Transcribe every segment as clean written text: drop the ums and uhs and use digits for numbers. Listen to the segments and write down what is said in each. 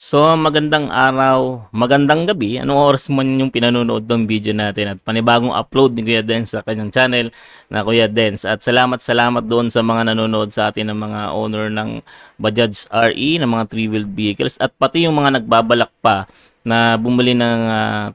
So, magandang araw, magandang gabi, anong oras man yung pinanonood ng video natin at panibagong upload ni Kuya Dens sa kanyang channel na Kuya Dens. At salamat doon sa mga nanonood sa atin ng mga owner ng Bajaj RE, ng mga 3-wheeled vehicles at pati yung mga nagbabalak pa na bumili ng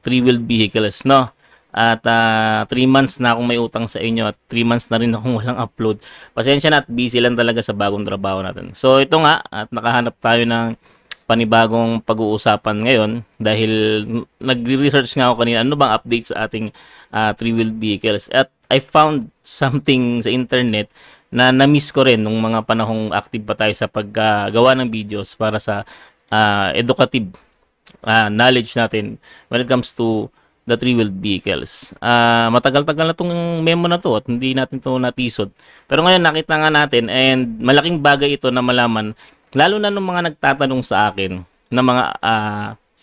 3-wheeled vehicles, no? At 3 months na akong may utang sa inyo at 3 months na rin akong walang upload. Pasensya na at busy lang talaga sa bagong trabaho natin. So, ito nga at nakahanap tayo ng panibagong pag-uusapan ngayon dahil nagre-research nga ako kanina ano bang update sa ating 3-wheeled vehicles at I found something sa internet na na-miss ko rin nung mga panahong active pa tayo sa paggawa ng videos para sa educative knowledge natin when it comes to the 3-wheeled vehicles. Matagal-tagal na tong memo na to at hindi natin to natisod. Pero ngayon nakita nga natin and malaking bagay ito na malaman lalo na nung mga nagtatanong sa akin na mga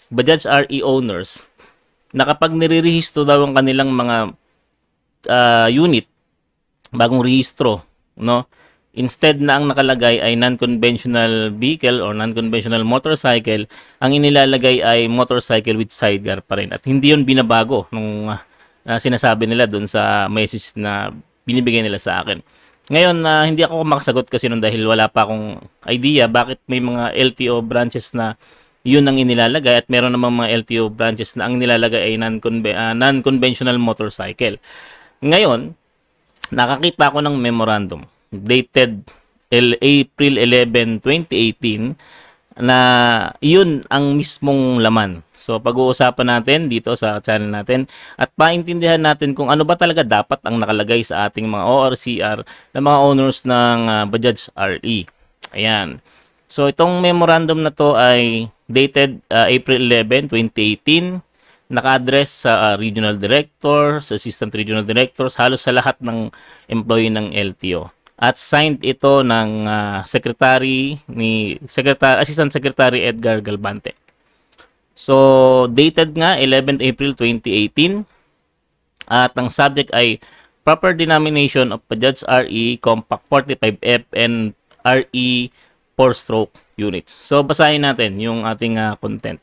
Bajaj RE owners na kapag nirerehistro daw ang kanilang mga unit, bagong rehistro, no? Instead na ang nakalagay ay non-conventional vehicle or non-conventional motorcycle, ang inilalagay ay motorcycle with sidecar pa rin. At hindi yun binabago nung sinasabi nila dun sa message na binibigay nila sa akin. Ngayon, hindi ako makasagot kasi nun dahil wala pa akong idea bakit may mga LTO branches na yun ang inilalagay at meron namang mga LTO branches na ang nilalagay ay non-conventional motorcycle. Ngayon, nakakita ko ng memorandum dated April 11, 2018 na yun ang mismong laman. So, pag-uusapan natin dito sa channel natin at paintindihan natin kung ano ba talaga dapat ang nakalagay sa ating mga ORCR ng mga owners ng Bajaj RE. Ayan. So, itong memorandum na to ay dated April 11, 2018. Naka-address sa regional directors, assistant regional directors, halos sa lahat ng employee ng LTO. At signed ito ng Assistant Secretary Edgar Galbante. So, dated nga 11 April 2018 at ang subject ay proper denomination of Bajaj RE Compact 45F and RE 4-stroke units. So, basahin natin yung ating content.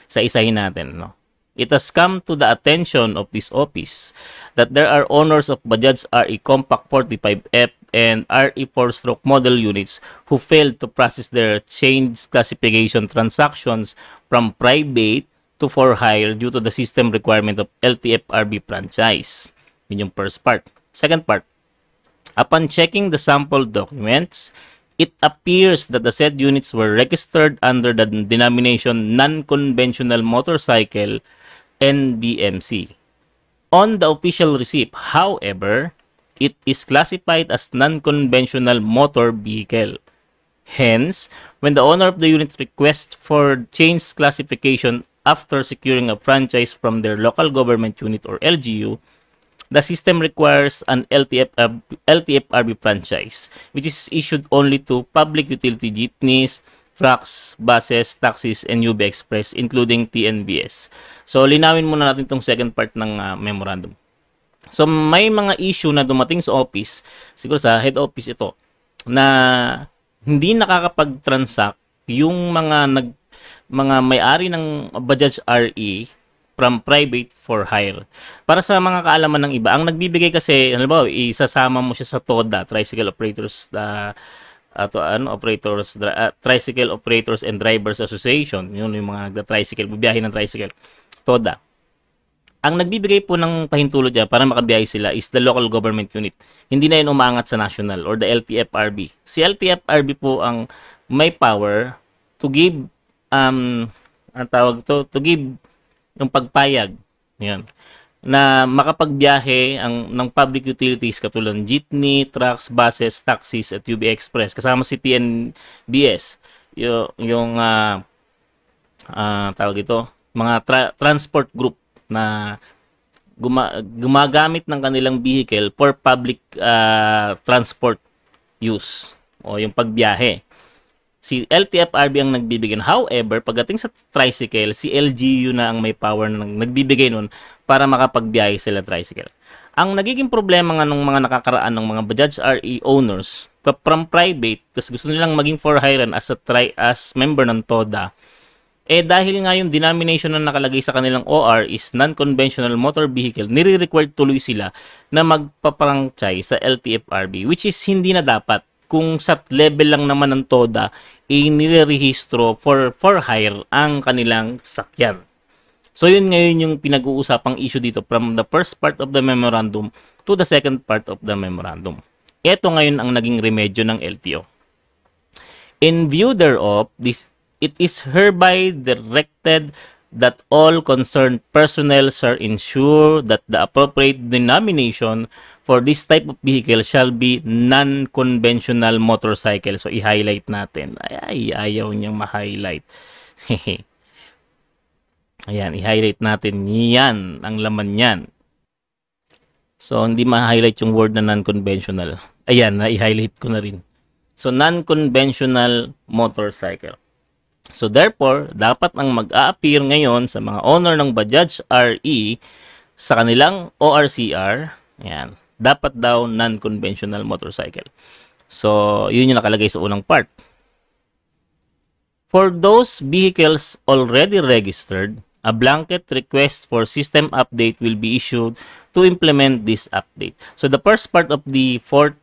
Sa isahin natin, no? It has come to the attention of this office that there are owners of Bajaj RE Compact 45F and RE 4-stroke model units who failed to process their change classification transactions from private to for hire due to the system requirement of LTFRB franchise. Yun yung first part. Second part, upon checking the sample documents, it appears that the said units were registered under the denomination non-conventional motorcycle NBMC. On the official receipt, however, it is classified as non-conventional motor vehicle. Hence, when the owner of the unit requests for change classification after securing a franchise from their local government unit or LGU, the system requires an LTFRB franchise, which is issued only to public utility jeepneys, trucks, buses, taxis, and UB Express, including TNBS. So, linawin muna natin itong second part ng memorandum. So, may mga issue na dumating sa office, siguro sa head office ito, na hindi nakakapag-transact yung mga may-ari ng Bajaj RE from private for hire. Para sa mga kaalaman ng iba, ang nagbibigay kasi, halimbawa, isasama mo siya sa TODA, Tricycle Operators Tricycle Operators and Drivers Association, yun yung mga nagda-tricycle, bibiyahe ng tricycle, TODA. Ang nagbibigay po ng pahintulot dyan para makabiyahe sila is the local government unit. Hindi na yun umangat sa national or the LTFRB. Si LTFRB po ang may power to give to give yung pagpayag yan, na makapagbiyahe ng public utilities katulad ng jeepney, trucks, buses, taxis at UB Express kasama si TNBS yung mga transport group na gumagamit ng kanilang vehicle for public transport use o yung pagbiyahe. Si LTFRB ang nagbibigay. However, pagdating sa tricycle, si LGU na ang may power na nagbibigay nun para makapagbiyahe sila tricycle. Ang nagiging problema nga ng mga nakakaraan ng mga Bajaj RE owners from private, kasi gusto nilang maging for hire as member ng TODA, Dahil nga yung denomination na nakalagay sa kanilang OR is non-conventional motor vehicle, nire-required tuloy sila na magpa-franchise sa LTFRB, which is hindi na dapat. Kung sa level lang naman ng TODA, nire-rehistro for hire ang kanilang sakyan. So yun ngayon yung pinag-uusapang issue dito from the first part of the memorandum to the second part of the memorandum. Ito ngayon ang naging remedyo ng LTO. In view thereof, it is hereby directed that all concerned personnel shall ensure that the appropriate denomination for this type of vehicle shall be non-conventional motorcycle. So i-highlight natin. Ay, ayaw niyang ma-highlight. Ayan, i-highlight natin. Yan, ang laman yan. So, hindi ma-highlight yung word na non-conventional. Ayan, i-highlight ko na rin. So, non-conventional motorcycle. So, therefore, dapat ang mag-a-appear ngayon sa mga owner ng Bajaj RE sa kanilang ORCR, ayan, dapat daw non-conventional motorcycle. So, yun yung nakalagay sa unang part. For those vehicles already registered, a blanket request for system update will be issued to implement this update. So, the first part of the fourth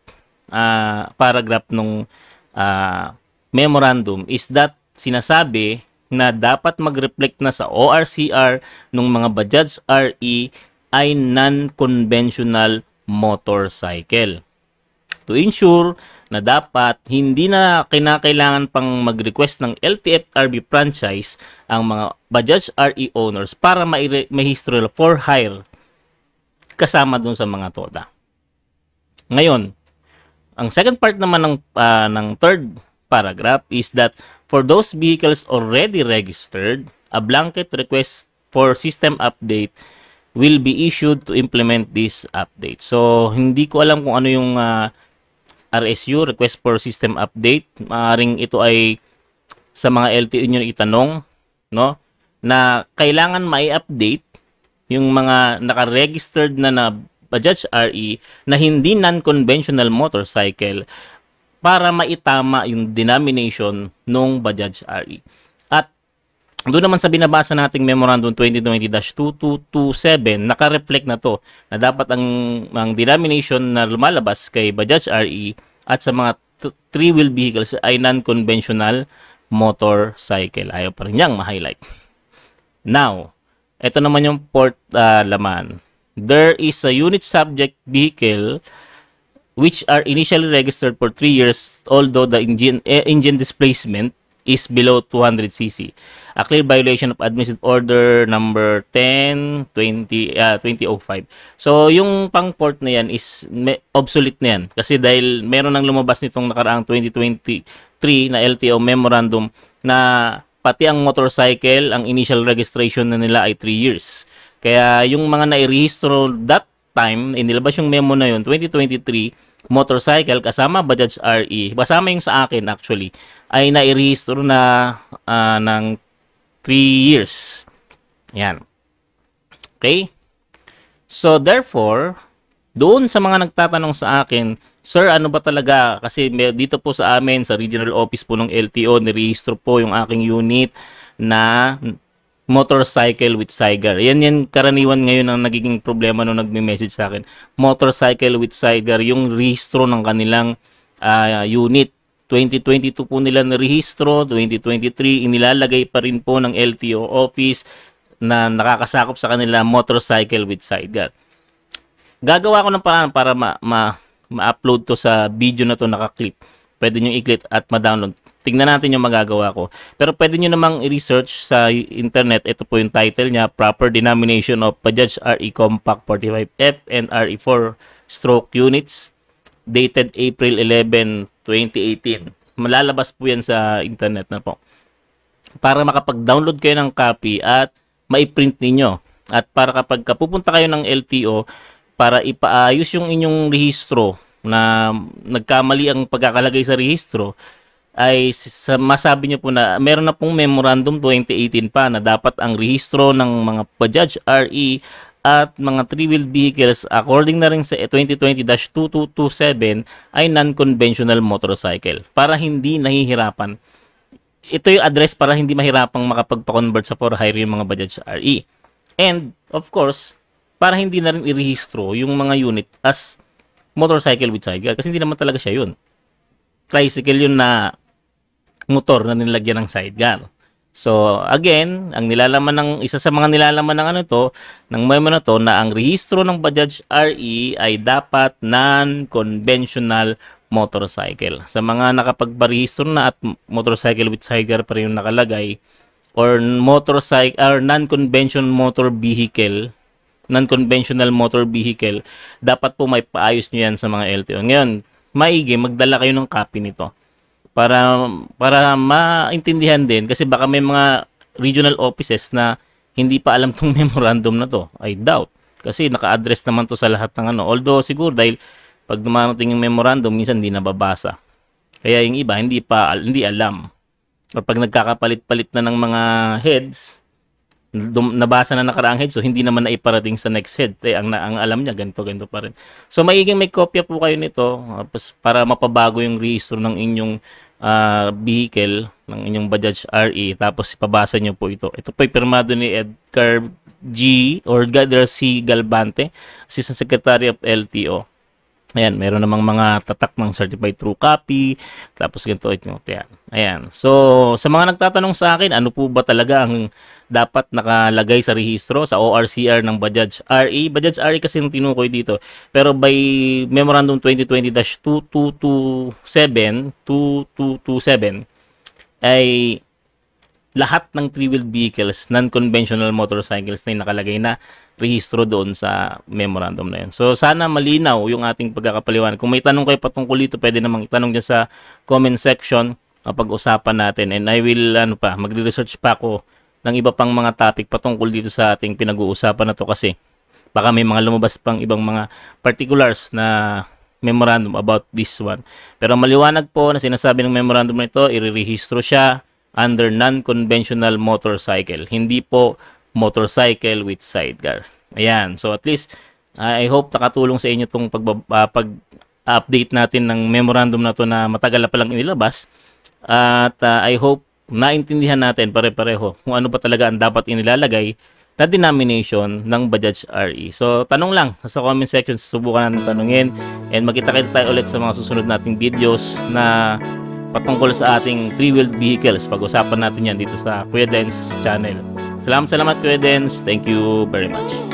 paragraph ng memorandum is that sinasabi na dapat mag-reflect na sa ORCR ng mga Bajaj RE ay non-conventional motorcycle. To ensure na dapat hindi na kinakailangan pang mag-request ng LTFRB franchise ang mga Bajaj RE owners para ma-register for hire kasama dun sa mga TODA. Ngayon, ang second part naman ng third paragraph is that for those vehicles already registered, a blanket request for system update will be issued to implement this update. So, hindi ko alam kung ano yung RSU, Request for System Update. Maaring ito ay sa mga LTO nyo itanong, no? Na kailangan mai-update yung mga naka-registered na Bajaj RE na hindi non-conventional motorcycle para maitama yung denomination ng Bajaj RE. At doon naman sa binabasa nating Memorandum 2020-2227, naka-reflect na to na dapat ang denomination na lumalabas kay Bajaj RE at sa mga three-wheel vehicles ay non-conventional motorcycle. Ayaw pa rin niyang ma-highlight. Now, ito naman yung port laman. There is a unit subject vehicle which are initially registered for 3 years although the engine displacement is below 200cc. A clear violation of Administrative Order number 10/2005. So, yung pang-port na yan is obsolete na yan. Kasi dahil meron nang lumabas nitong nakaraang 2023 na LTO memorandum na pati ang motorcycle, ang initial registration na nila ay 3 years. Kaya yung mga nairehistro that time, inilabas yung memo na yun, 2023, motorcycle kasama Bajaj RE, kasama yung sa akin actually, ay nairehistro na ng 3 years. Yan. Okay? So, therefore, doon sa mga nagtatanong sa akin, Sir, ano ba talaga? Kasi dito po sa amin, sa regional office po ng LTO, nirehistro po yung aking unit na motorcycle with sidecar. Yan karaniwan ngayon ang nagiging problema nung nagme-message sa akin. Motorcycle with sidecar, yung rehistro ng kanilang unit. 2022 po nila na rehistro, 2023 inilalagay pa rin po ng LTO office na nakakasakop sa kanila motorcycle with sidecar. Gagawa ko ng paraan para ma-upload to sa video na to naka-clip. Pwede nyo i-click at ma-download. Tingnan natin yung magagawa ko. Pero pwede nyo namang i-research sa internet. Ito po yung title niya, Proper Denomination of Bajaj RE Compact 45F and RE4 Stroke Units, dated April 11, 2018. Malalabas po yan sa internet na po. Para makapag-download kayo ng copy at ma-print ninyo. At para kapag pupunta kayo ng LTO, para ipaayos yung inyong rehistro na nagkamali ang pagkakalagay sa rehistro, ay masabi nyo po na meron na pong memorandum 2018 pa na dapat ang rehistro ng mga Bajaj RE at mga three-wheel vehicles according na rin sa 2020-2227 ay non-conventional motorcycle para hindi nahihirapan. ito yung address para hindi mahirapang makapagpa-convert sa for hire yung mga Bajaj RE. And, of course, para hindi na rin i-rehistro yung mga unit as motorcycle with sidecar. Kasi hindi naman talaga siya yun. Tricycle yun na motor na nilagyan ng sidecar. So, again, ang nilalaman ng, isa sa mga nilalaman ng ano to, ng memo na to, na ang rehistro ng Bajaj RE ay dapat non-conventional motorcycle. Sa mga nakapagparehistro na at motorcycle with sidecar pa rin yung nakalagay, or motorcycle, or non-conventional motor vehicle, dapat po may paayos nyo yan sa mga LTO. Ngayon, maigi, magdala kayo ng copy nito para maintindihan din, kasi baka may mga regional offices na hindi pa alam tong memorandum na to. I doubt, kasi naka-address naman to sa lahat ng ano. Although siguro dahil pag dumarating yung memorandum minsan hindi nababasa, kaya yung iba hindi alam, or pag nagkakapalit-palit na ng mga heads, nabasa na nakaraang head, so hindi naman na iparating sa next head. Ang alam niya, ganito pa rin. So, maiging may kopya po kayo nito para mapabago yung rehistro ng inyong vehicle, ng inyong Bajaj RE, tapos ipabasa nyo po ito. Ito po ay pirmado ni Edgar C. Galbante, Assistant Secretary of LTO. Ayan, meron namang mga tatak ng certified true copy, tapos ganito ito. Ayan. So, sa mga nagtatanong sa akin, ano po ba talaga ang dapat nakalagay sa rehistro, sa ORCR ng Bajaj RE? Bajaj RE kasi yung tinukoy dito. Pero by Memorandum 2020-2227, ay lahat ng three-wheeled vehicles, non-conventional motorcycles na yung nakalagay na rehistro doon sa memorandum na yun. So, sana malinaw yung ating pagkakapaliwanag. Kung may tanong kayo patungkol dito, pwede namang itanong dyan sa comment section kapag usapan natin. And I will, magre-research pa ako ng iba pang mga topic patungkol dito sa ating pinag-uusapan na to, kasi baka may mga lumabas pang ibang mga particulars na memorandum about this one. Pero maliwanag po na sinasabi ng memorandum na ito, i-rehistro siya under non-conventional motorcycle. Hindi po motorcycle with sidecar. Ayan. So at least, I hope nakatulong sa inyo itong pag-update natin ng memorandum na to na matagal na palang inilabas. At I hope naintindihan natin pare-pareho kung ano ba talaga ang dapat inilalagay na denomination ng Bajaj RE. So, tanong lang sa comment section, subukan natin tanungin. And magkita-kita tayo ulit sa mga susunod nating videos na patungkol sa ating three-wheeled vehicles. Pag-usapan natin yan dito sa Kuya Dens channel. Salamat Kuya Dens. Thank you very much.